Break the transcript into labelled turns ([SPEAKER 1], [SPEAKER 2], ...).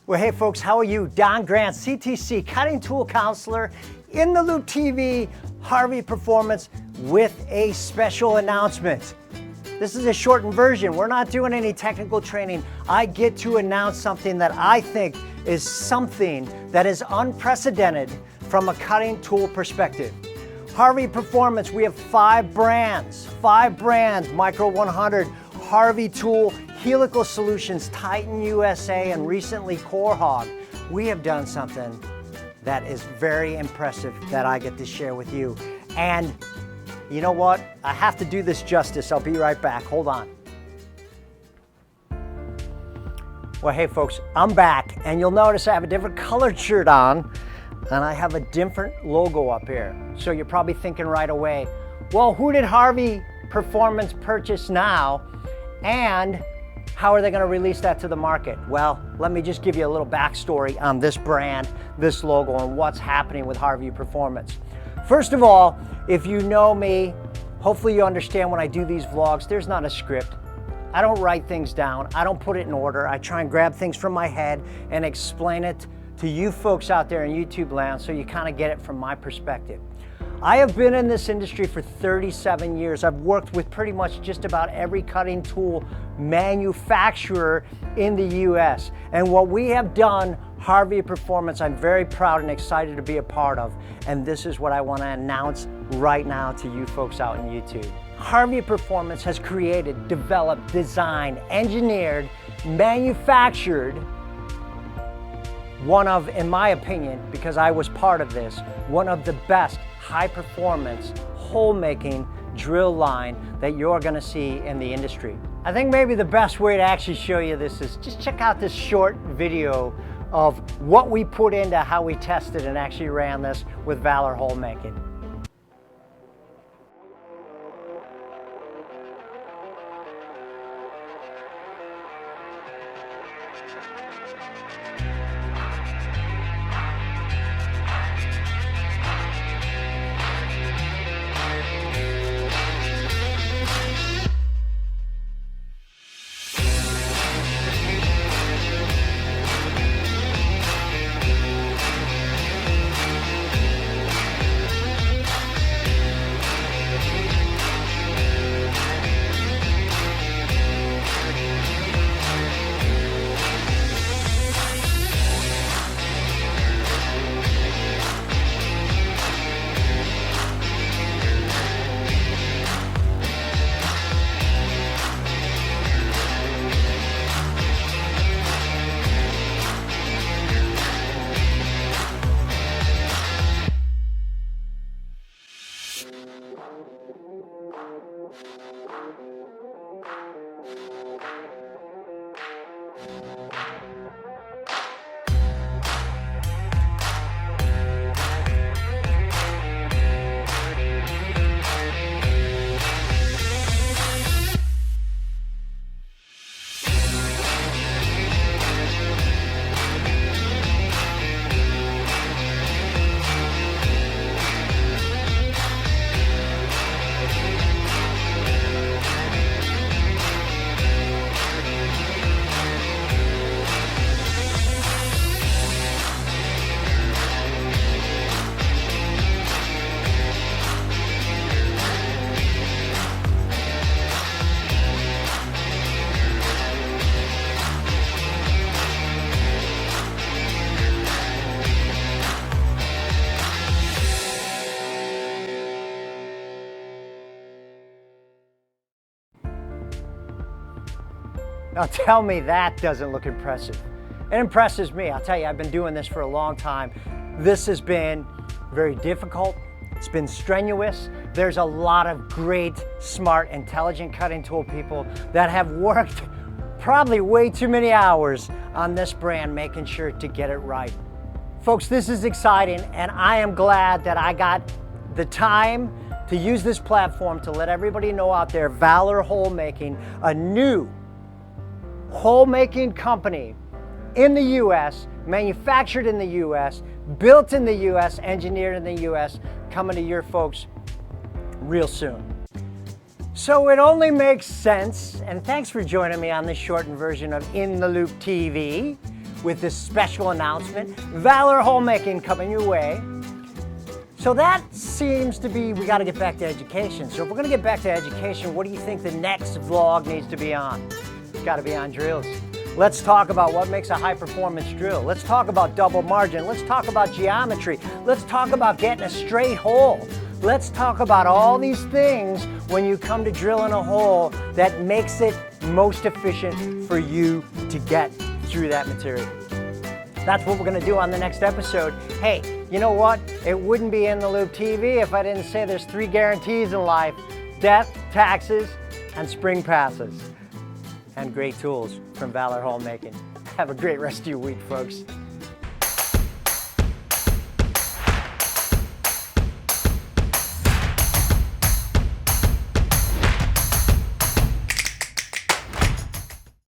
[SPEAKER 1] Well, hey folks, how are you? Don Grandt, CTC, cutting tool counselor, In The Loupe TV, Harvey Performance, with a special announcement. This is a shortened version. We're not doing any technical training. I get to announce something that I think is something that is unprecedented from a cutting tool perspective. Harvey Performance, we have five brands, Micro 100, Harvey Tool, Helical Solutions, Titan USA, and recently Core Hog. We have done something that is very impressive that I get to share with you. And you know what? I have to do this justice. I'll be right back. Hold on. Well, hey folks, I'm back, and you'll notice I have a different colored shirt on, and I have a different logo up here. So you're probably thinking right away, well, who did Harvey Performance purchase now? And how are they going to release that to the market? Well, let me just give you a little backstory on this brand, this logo, and what's happening with Harvey Performance. First of all, if you know me, hopefully you understand when I do these vlogs, there's not a script. I don't write things down. I don't put it in order. I try and grab things from my head and explain it to you folks out there in YouTube land so you kind of get it from my perspective. I have been in this industry for 37 years. I've worked with pretty much just about every cutting tool manufacturer in the US. And what we have done, Harvey Performance, I'm very proud and excited to be a part of. And this is what I want to announce right now to you folks out in YouTube. Harvey Performance has created, developed, designed, engineered, manufactured one of, in my opinion, because I was part of this, one of the best high-performance hole-making drill line that you're going to see in the industry. I think maybe the best way to actually show you this is just check out this short video of what we put into how we tested and actually ran this with Valor Holemaking. Now tell me that doesn't look impressive. It impresses me. I'll tell you, I've been doing this for a long time. This has been very difficult. It's been strenuous. There's a lot of great, smart, intelligent cutting tool people that have worked probably way too many hours on this brand, making sure to get it right. Folks, this is exciting, and I am glad that I got the time to use this platform to let everybody know out there, Valor Holemaking, a new hole-making company in the US, manufactured in the US, built in the US, engineered in the US, coming to your folks real soon. So it only makes sense, and thanks for joining me on this shortened version of In The Loupe TV. with this special announcement. Valor Holemaking coming your way. So that seems to be, we got to get back to education. So if we're going to get back to education, what do you think the next vlog needs to be on? It's got to be on drills. Let's talk about what makes a high-performance drill. Let's talk about double margin. Let's talk about geometry. Let's talk about getting a straight hole. Let's talk about all these things when you come to drilling a hole that makes it most efficient for you to get through that material. That's what we're going to do on the next episode. Hey, you know what? It wouldn't be In The Loupe TV if I didn't say there's 3 guarantees in life: death, taxes, and spring passes. And great tools from Valor Holemaking. Have a great rest of your week, folks.